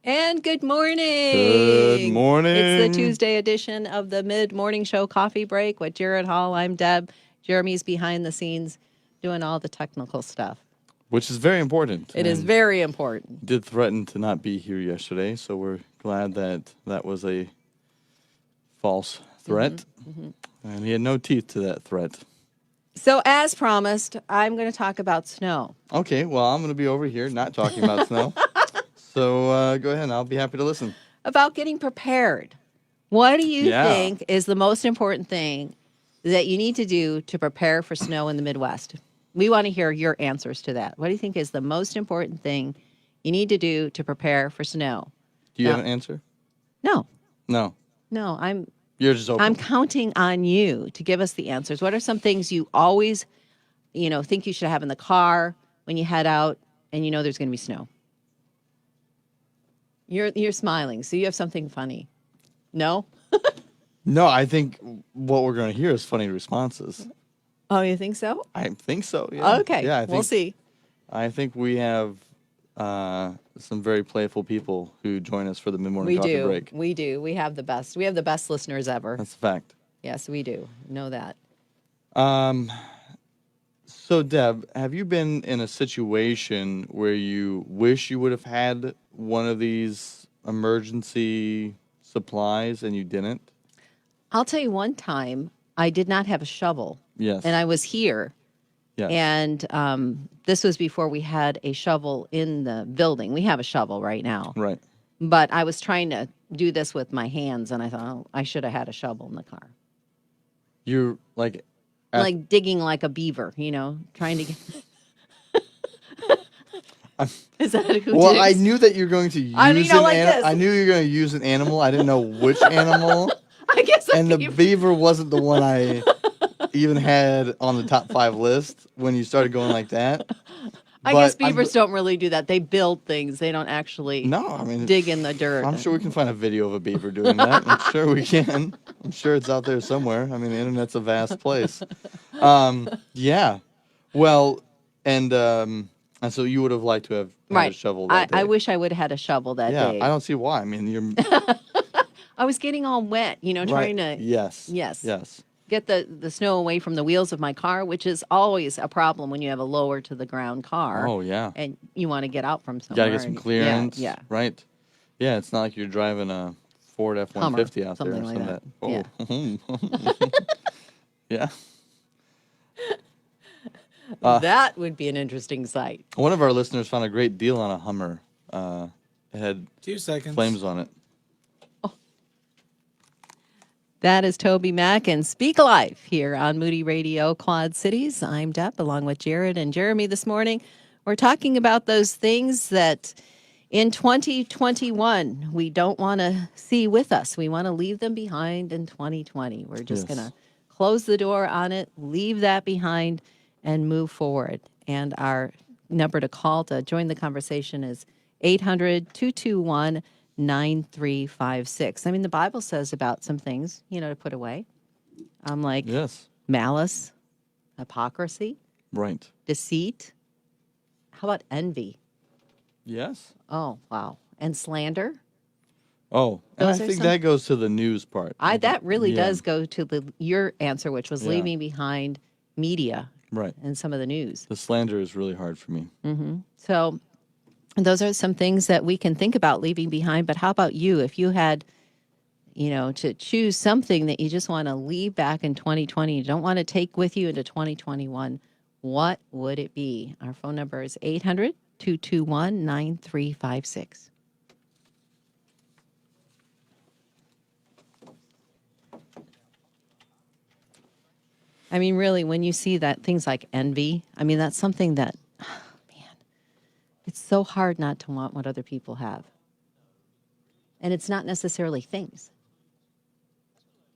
And good morning. Good morning. It's the Tuesday edition of the Mid-Morning Show Coffee Break with Gerad Hall. I'm Deb. Jeremy's behind the scenes doing all the technical stuff. Which is very important. It is very important. Did threaten to not be here yesterday, so we're glad that that was a false threat. And he had no teeth to that threat. So as promised, I'm going to talk about snow. Okay, well, I'm going to be over here not talking about snow. So go ahead, and I'll be happy to listen. About getting prepared. What do you think is the most important thing that you need to do to prepare for snow in the Midwest? We want to hear your answers to that. What do you think is the most important thing you need to do to prepare for snow? Do you have an answer? No. No. You're just open. I'm counting on you to give us the answers. What are some things you always, think you should have in the car when you head out and you know there's going to be snow? You're smiling, so you have something funny. No? No, I think what we're going to hear is funny responses. Oh, you think so? I think so, yeah. Okay, yeah, we'll see. I think we have some very playful people who join us for the mid-morning coffee break. We do. We have the best. We have the best listeners ever. That's a fact. Yes, we do. Know that. So, Deb, have you been in a situation where you wish you would have had one of these emergency supplies and you didn't? I'll tell you one time I did not have a shovel. Yes. And I was here. Yes. And this was before we had a shovel in the building. We have a shovel right now. Right. But I was trying to do this with my hands, and I thought, oh, I should have had a shovel in the car. You're like digging like a beaver, trying to get... Is that who Well, digs? I knew that you're going to use I knew you were going to use an animal. I didn't know which animal. I guess the beaver wasn't the one I even had on the top 5 list when you started going like that. I guess beavers don't really do that. They build things. They don't actually dig in the dirt. I'm sure we can find a video of a beaver doing that. I'm sure we can. I'm sure it's out there somewhere. I mean, the internet's a vast place. Yeah. Well, and so you would have liked to have had a shovel that day. I wish I would have had a shovel that day. Yeah, I don't see why. I mean, you're... I was getting all wet, trying to... Yes. Get the snow away from the wheels of my car, which is always a problem when you have a lower to the ground car. Oh, yeah. And you want to get out from somewhere. You got to get some clearance. Yeah. Right. Yeah, it's not like you're driving a Ford F-150 out there or something like that. Yeah. That would be an interesting sight. One of our listeners found a great deal on a Hummer. It had 2 seconds. flames on it. That is Toby Mack and Speak Life here on Moody Radio Quad Cities. I'm Deb along with Gerad and Jeremy this morning. We're talking about those things that in 2021 we don't want to see with us. We want to leave them behind in 2020. We're just going to close the door on it, leave that behind, and move forward. And our number to call to join the conversation is 800-221-9356. I mean, the Bible says about some things, to put away. Like malice, hypocrisy, right, deceit. How about envy? Yes. Oh, wow. And slander. Oh, and I think that goes to the news part. That really does go to your answer, which was leaving behind media. Right. And some of the news. The slander is really hard for me. Mm-hmm. So those are some things that we can think about leaving behind. But how about you? If you had, to choose something that you just want to leave back in 2020, you don't want to take with you into 2021, what would it be? Our phone number is 800-221-9356. I mean, really, when you see that things like envy, I mean, that's something that, it's so hard not to want what other people have. And it's not necessarily things.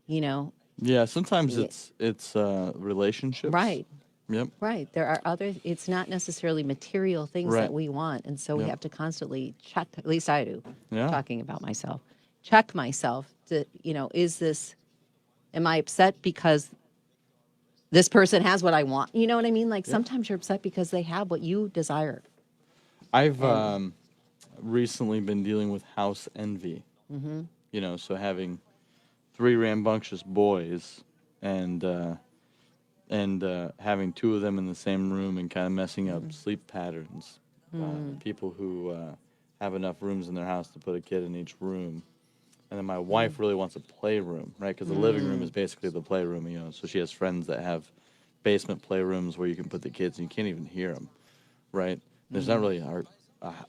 Yeah, sometimes it's relationships. Right. Yep. Right. There are it's not necessarily material things that we want. And so we have to constantly check, at least I do, talking about myself, check myself to, am I upset because this person has what I want? You know what I mean? Like sometimes you're upset because they have what you desire. I've recently been dealing with house envy. Mm-hmm. You know, so having three rambunctious boys and having two of them in the same room and kind of messing up sleep patterns. People who have enough rooms in their house to put a kid in each room. And then my wife really wants a playroom, right? Because the living room is basically the playroom, you know. So she has friends that have basement playrooms where you can put the kids and you can't even hear them, right? There's not really a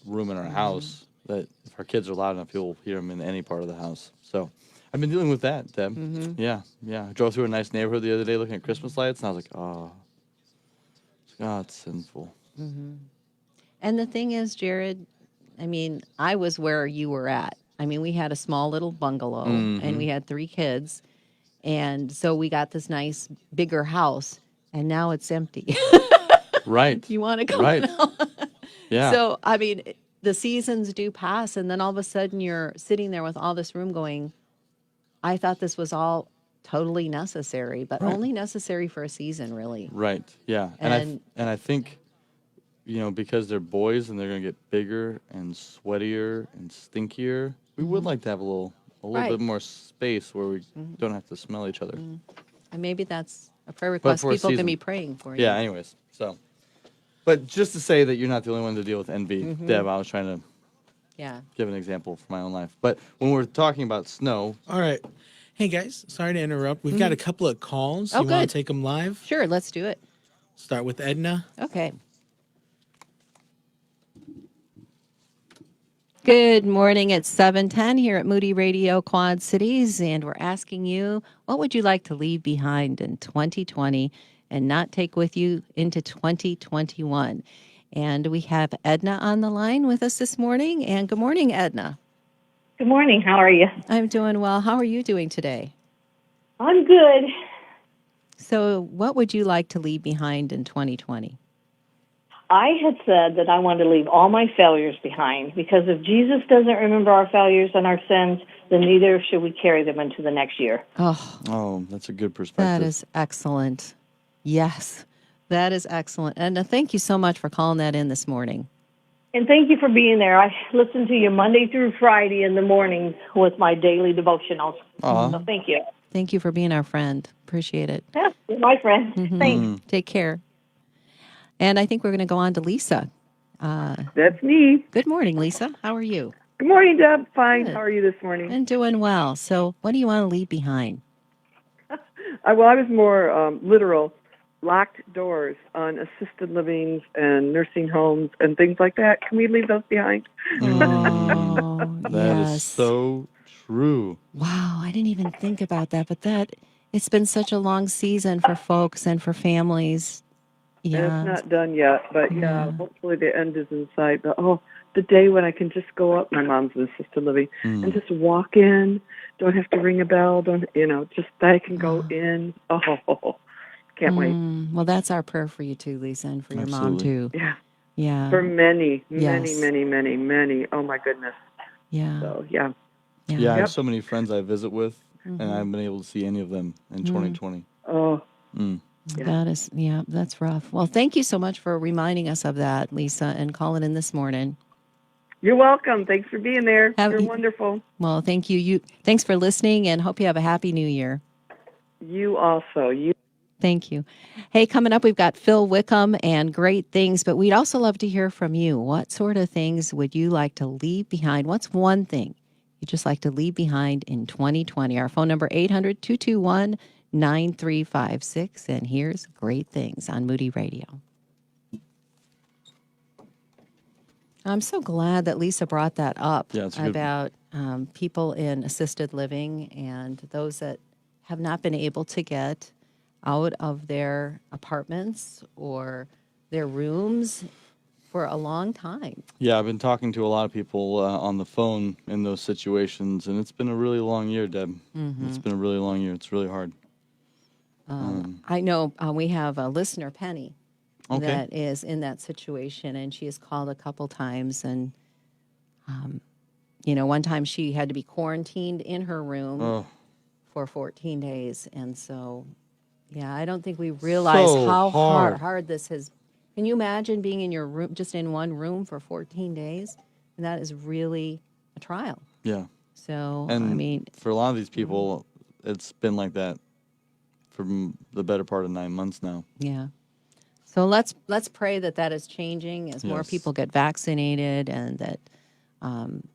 room in our house that if our kids are loud enough, you'll hear them in any part of the house. So I've been dealing with that, Deb. Yeah, yeah. I drove through a nice neighborhood the other day looking at Christmas lights, and I was like, oh, it's sinful. And the thing is, Jared, I mean, I was where you were at. I mean, we had a small little bungalow and we had 3 kids. And so we got this nice bigger house and now it's empty. Right. You want to go Right. Yeah. So, I mean, the seasons do pass and then all of a sudden you're sitting there with all this room going, I thought this was all totally necessary, but Right. only necessary for a season, really. Right. Yeah. And And I think, you know, because they're boys and they're gonna get bigger and sweatier and stinkier, we would like to have a little Right. bit more space where we don't have to smell each other. and maybe that's a prayer But request for a people can season. be praying for you. Yeah. Anyways, so, but just to say that you're not the only one to deal with envy, Deb. I was trying to Yeah. give an example from my own life. But when we're talking about snow, All right. Hey, guys. Sorry to interrupt. We've got a couple of calls. Oh, You want good. to take them live? Sure, let's do it. Start with Edna. Okay. Good morning. It's 7:10 here at Moody Radio Quad Cities, and we're asking you, what would you like to leave behind in 2020 and not take with you into 2021? And we have Edna on the line with us this morning. And good morning, Edna. Good morning. How are you? I'm doing well. How are you doing today? I'm good. So, what would you like to leave behind in 2020? I had said that I wanted to leave all my failures behind because if Jesus doesn't remember our failures and our sins, then neither should we carry them into the next year. Oh, that's a good that perspective. is excellent. Yes, that is excellent. And thank you so much for calling that in this morning. And thank you for being there. I listen to you Monday through Friday in the mornings with my daily devotionals. Aw. So thank you. Thank you for being our friend. Appreciate it. Yeah, you're my friend. Mm-hmm. Thanks. Take care. And I think we're going to go on to Lisa. That's me. Good morning, Lisa. How are you? Good morning, Deb. Fine. Good. How are you this morning? And doing well. So, what do you want to leave behind? I was more literal. Locked doors on assisted livings and nursing homes and things like that. Can we leave those behind? Oh, That is yes. so true. Wow, I didn't even think about that, but it's been such a long season for folks and for families. And Yeah. it's not done yet, but Yeah. hopefully the end is in sight. But the day when I can just go up, my mom's in assisted living, and just walk in, don't have to ring a bell, just I can go in. Oh, can't wait. Well, that's our prayer for you too, Lisa, and for your mom Absolutely. too. Yeah, Yeah. for many, Yes. many. Oh my goodness. Yeah. So yeah. Yeah, I have Yep. so many friends I visit with, and I haven't been able to see any of them in 2020. Oh. Yeah. That's rough. Well, thank you so much for reminding us of that, Lisa, and calling in this morning. You're welcome. Thanks for being there. Have- You're wonderful. Well, thank you. Thanks for listening, and hope you have a happy new year. You also. Thank you. Hey, coming up, we've got Phil Wickham and great things, but we'd also love to hear from you. What sort of things would you like to leave behind? What's one thing you'd just like to leave behind in 2020? Our phone number, 800-221-9356. And here's Great Things on Moody Radio. I'm so glad that Lisa brought that up Yeah, it's a good- about people in assisted living and those that have not been able to get out of their apartments or their rooms for a long time. Yeah, I've been talking to a lot of people on the phone in those situations, and it's been a really long year, Deb. It's been a really long year. It's really hard. I know we have a listener, Penny, Okay. that is in that situation, and she has called a couple times. And, one time she had to be quarantined in her room Oh, for 14 days. And so, yeah, I don't think we realize So how hard. hard this has. Can you imagine being in your room, just in one room for 14 days? And that is really a trial. Yeah. So, And I mean, for a lot of these people, it's been like that for the better part of 9 months now. yeah. So let's pray that that is changing as more Yes. people get vaccinated, and that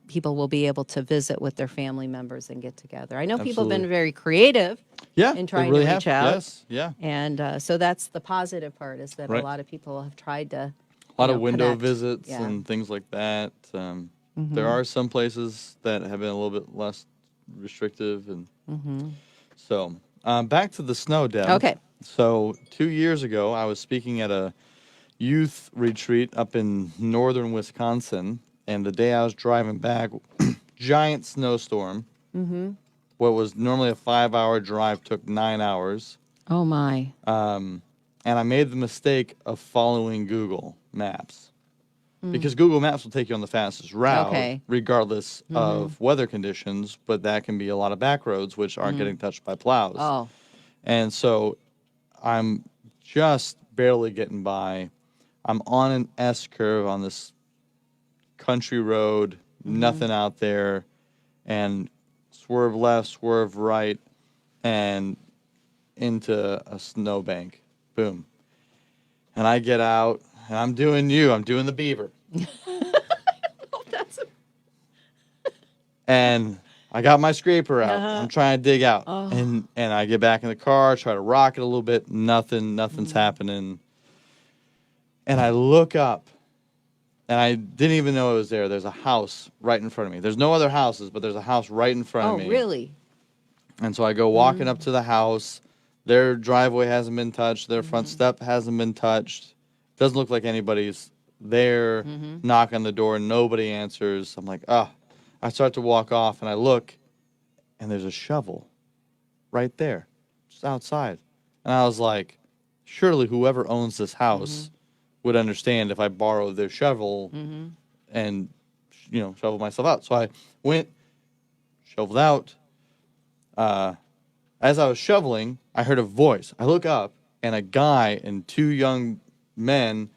people will be able to visit with their family members and get together. I know people have Absolutely. been very creative Yeah, in they trying really to reach have. out. Yes, yeah. And so that's the positive part, is that a Right. lot of people have tried to, A lot of window connect. visits Yeah. and things like that. There are some places that have been a little bit less restrictive, and so back to the snow, Deb. Okay. So 2 years ago, I was speaking at a youth retreat up in northern Wisconsin, and the day I was driving back, giant snowstorm. What was normally a 5-hour drive took 9 hours. Oh my. And I made the mistake of following Google Maps, because Google Maps will take you on the fastest route, Okay. regardless of weather conditions, but that can be a lot of back roads which aren't getting touched by plows. Oh. And so I'm just barely getting by. I'm on an S curve on this country road, nothing out there, and swerve left, swerve right, and into a snowbank. Boom. And I get out, and I'm doing the beaver. And I got my scraper out. I'm trying to dig out. And I get back in the car, try to rock it a little bit. Nothing's happening. And I look up, and I didn't even know it was there. There's a house right in front of me. There's no other houses, but there's a house right in front Oh, of me. really? And so I go walking up to the house. Their driveway hasn't been touched. Their front step hasn't been touched. Doesn't look like anybody's there. Knock on the door. Nobody answers. I'm like, ah. I start to walk off, and I look, and there's a shovel right there, just outside. And I was like, surely whoever owns this house would understand if I borrowed their shovel and, shovel myself out. So I went, shoveled out. As I was shoveling, I heard a voice. I look up, and a guy and two young men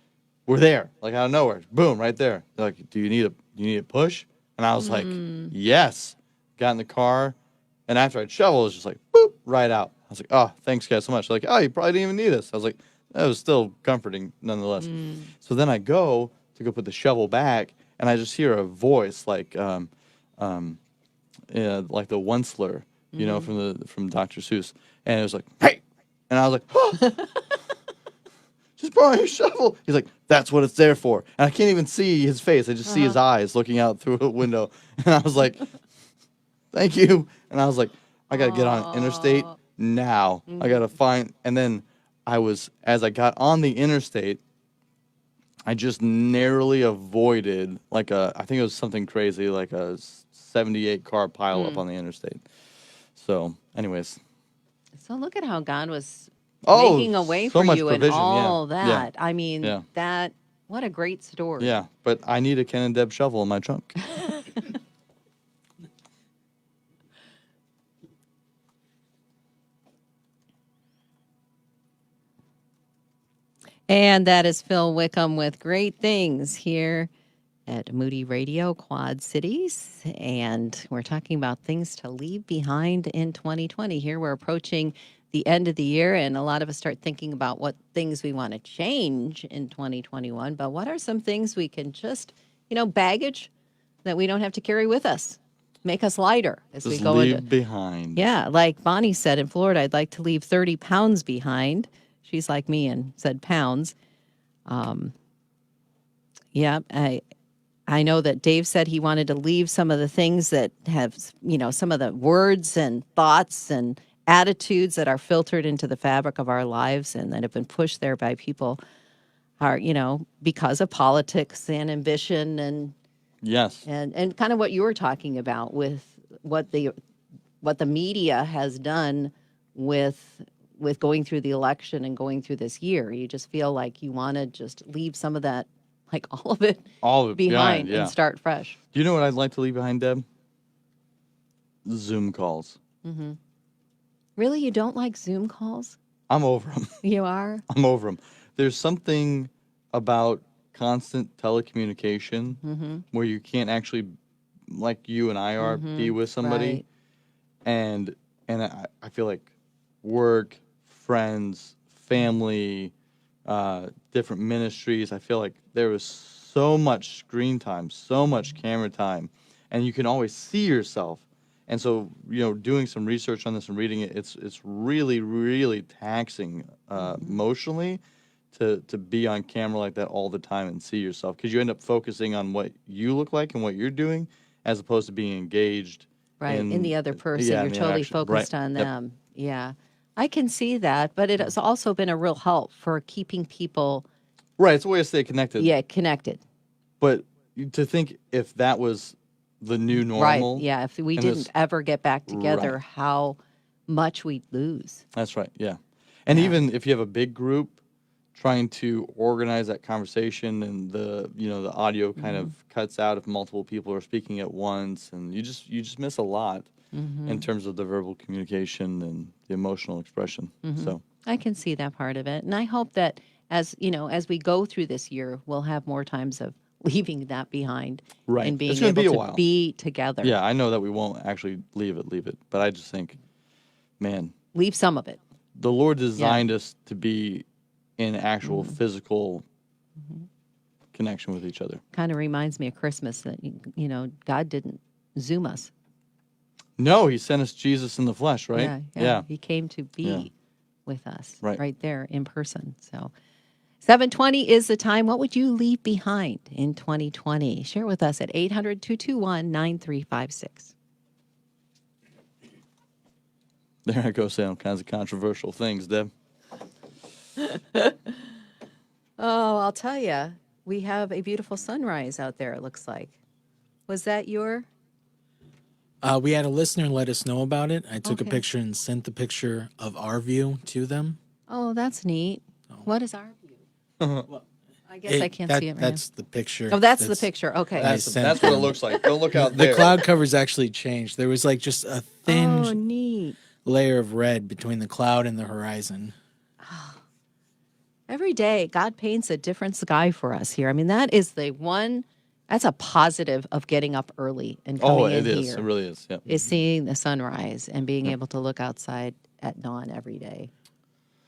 were there, like out of nowhere. Boom, right there. They're like, do you need a push? And I was like, yes. Got in the car, and after I'd shovel, it was just like, boop, right out. I was like, oh, thanks, guys, so much. They're like, oh, you probably didn't even need this. I was like, that was still comforting nonetheless. So then I go put the shovel back, and I just hear a voice like the Onceler, from Dr. Seuss. And it was like, hey! And I was like, oh! Just borrow your shovel. He's like, that's what it's there for. And I can't even see his face. I just see his eyes looking out through a window. And I was like, thank you. And I was like, I got to get on an interstate now. I got to find. And then as I got on the interstate, I just narrowly avoided I think it was something crazy, like a 78 car pileup on the interstate. So, anyways. So look at how God was Oh, making a way so for much you provision, and all yeah, that. yeah, I mean, yeah. what a great story. Yeah, but I need a Ken and Deb shovel in my trunk. And that is Phil Wickham with great things here at Moody Radio Quad Cities. And we're talking about things to leave behind in 2020. Here we're approaching the end of the year, and a lot of us start thinking about what things we want to change in 2021. But what are some things we can just, baggage that we don't have to carry with us? Make us lighter as Just we go leave behind. Yeah, like Bonnie said in Florida, I'd like to leave 30 pounds behind. She's like me and said pounds. Yeah, I know that Dave said he wanted to leave some of the things that have, some of the words and thoughts and attitudes that are filtered into the fabric of our lives and that have been pushed there by people because of politics and ambition and Yes. and kind of what you were talking about with what the media has done with going through the election and going through this year. You just feel like you want to just leave some of that, like all of it behind yeah. and start fresh. Do you know what I'd like to leave behind, Deb? Zoom calls. Really? You don't like Zoom calls? I'm over them. You are? I'm over them. There's something about constant telecommunication where you can't actually, like you and I are, be with somebody. Right. And I feel like work, friends, family, different ministries, I feel like there was so much screen time, so much camera time, and you can always see yourself. And so, doing some research on this and reading it, it's really, really taxing emotionally to be on camera like that all the time and see yourself, because you end up focusing on what you look like and what you're doing as opposed to being engaged Right. In the other person. yeah, You're in the totally interaction. focused Right. on Yep. them. Yeah. I can see that, but it has also been a real help for keeping people, Right, it's a way to stay connected. connected. But to think if that was the new Right. normal. Yeah. If we and didn't this- ever get back together, Right. how much we'd lose. That's right, yeah. And Yeah. even if you have a big group, trying to organize that conversation and the audio kind of cuts out if multiple people are speaking at once, and you just miss a lot in terms of the verbal communication and the emotional expression. So I can see that part of it. And I hope that as we go through this year, we'll have more times of leaving that behind Right. and being It's gonna able be a to while. be together. yeah, I know that we won't actually leave it, but I just think, man, Leave some of it. the Lord designed us to be in actual physical connection with each other. Kind of reminds me of Christmas that, God didn't Zoom us. No, he sent us Jesus in the flesh, right? Yeah. He came to be Yeah. with us Right. there in person. So 7:20 is the time. What would you leave behind in 2020? Share with us at 800-221-9356. There I go saying all kinds of controversial things, Deb. Oh, I'll tell you, we have a beautiful sunrise out there, it looks like. Was that your? We had a listener let us know about it. I took a Okay. picture and sent the picture of our view to them. Oh, that's neat. What is our view? I guess I can't see it right That's the picture. now. Oh, that's the picture. Okay. That's- That's what it looks like. Don't look out The there. cloud covers actually changed. There was like just a thin Oh, neat. layer of red between the cloud and the horizon. Every day, God paints a different sky for us here. I mean, that's a positive of getting up early and coming Oh, in it is. here. It really is. Yep. Is seeing the sunrise and being able to look outside at dawn every day.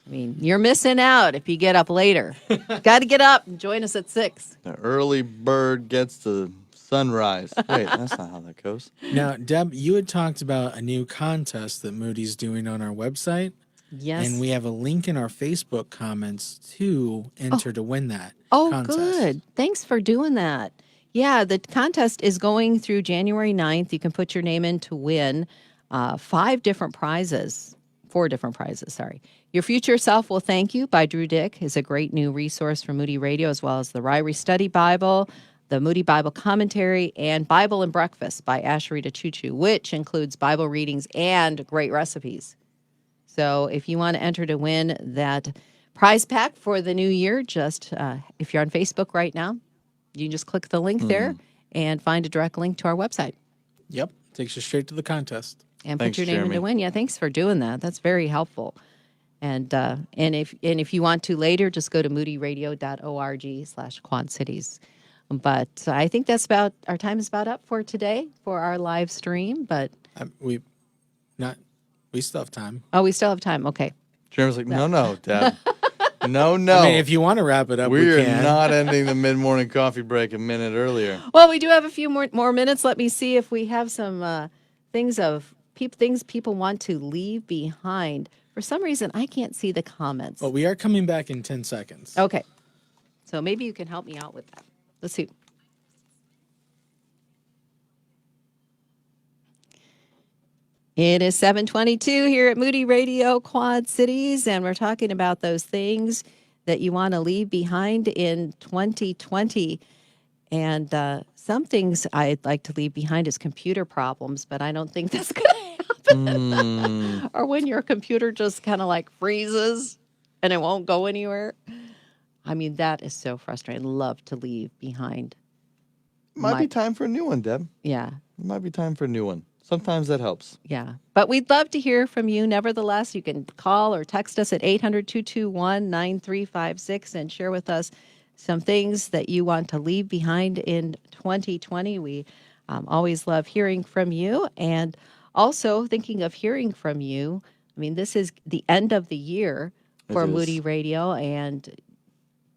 I mean, you're missing out if you get up later. Got to get up and join us at 6. The early bird gets the sunrise. Wait, that's not how that goes. Now, Deb, you had talked about a new contest that Moody's doing on our website. Yes. And we have a link in our Facebook comments to enter to win that contest. Good. Thanks for doing that. Yeah, the contest is going through January 9th. You can put your name in to win 4 different prizes, sorry. Your Future Self Will Thank You by Drew Dick is a great new resource for Moody Radio, as well as the Ryrie Study Bible, the Moody Bible Commentary, and Bible and Breakfast by Asherita Chuchu, which includes Bible readings and great recipes. So if you want to enter to win that prize pack for the new year, just if you're on Facebook right now, you can just click the link there and find a direct link to our website Yep. Takes you straight to the contest. and Thanks, put your name in Jeremy. to win. Yeah, thanks for doing that. That's very helpful. And if you want to later, just go to moodyradio.org/Quad Cities. But I think our time is about up for today for our live stream. But We still have time. we still have time. Okay. Jeremy's like, no, Deb. No. I mean, if you want to wrap it up, we we are can. not ending the mid-morning coffee break a minute earlier. Well, we do have a few more minutes. Let me see if we have some things people want to leave behind. For some reason, I can't see the comments. But we are coming back in 10 seconds. Okay. So maybe you can help me out with that. Let's see. It is 7:22 here at Moody Radio Quad Cities, and we're talking about those things that you want to leave behind in 2020. And some things I'd like to leave behind is computer problems, but I don't think that's going to happen. Or when your computer just kind of like freezes and it won't go anywhere. I mean, that is so frustrating. I'd love to leave behind. Might be time for a new one, Deb. Yeah. It might be time for a new one. Sometimes that helps. Yeah. But we'd love to hear from you. Nevertheless, you can call or text us at 800-221-9356 and share with us some things that you want to leave behind in 2020. We always love hearing from you. And also thinking of hearing from you, I mean, this is the end of the year for It is. Moody Radio. And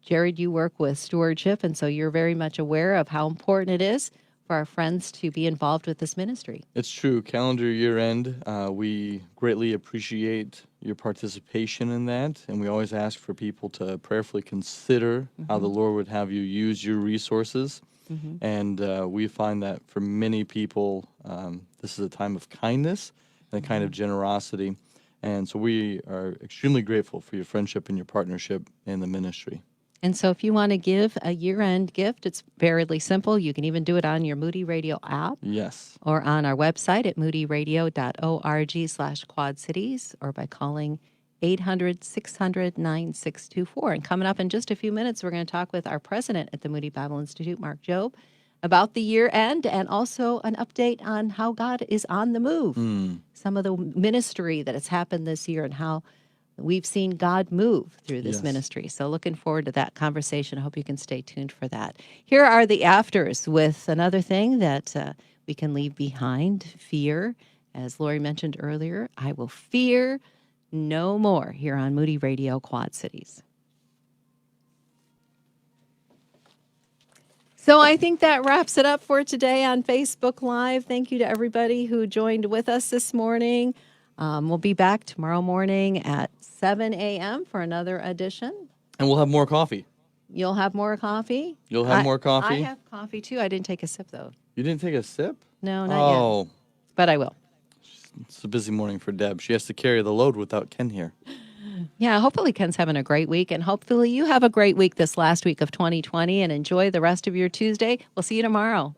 Jared, you work with stewardship, and so you're very much aware of how important it is for our friends to be involved with this ministry. It's true. Calendar year end, we greatly appreciate your participation in that, and we always ask for people to prayerfully consider how the Lord would have you use your resources. And we find that for many people, this is a time of kindness and a kind of generosity. And so we are extremely grateful for your friendship and your partnership in the ministry. And so if you want to give a year-end gift, it's fairly simple. You can even do it on your Moody Radio app. Yes. Or on our website at moodyradio.org/Quad Cities, or by calling 800-600-9624. And coming up in just a few minutes, we're going to talk with our president at the Moody Bible Institute, Mark Jobe, about the year end and also an update on how God is on the move. Some of the ministry that has happened this year and how we've seen God move through this ministry. So looking forward to that conversation. I hope you can stay tuned for that. Here are the afters with another thing that we can leave behind, fear. As Lori mentioned earlier, I will fear no more here on Moody Radio Quad Cities. So I think that wraps it up for today on Facebook Live. Thank you to everybody who joined with us this morning. We'll be back tomorrow morning at 7 a.m. for another edition. And we'll have more coffee. You'll have more coffee? You'll have more coffee? I have coffee, too. I didn't take a sip, though. You didn't take a sip? No, not yet. But I will. It's a busy morning for Deb. She has to carry the load without Ken here. Yeah, hopefully Ken's having a great week, and hopefully you have a great week this last week of 2020, and enjoy the rest of your Tuesday. We'll see you tomorrow.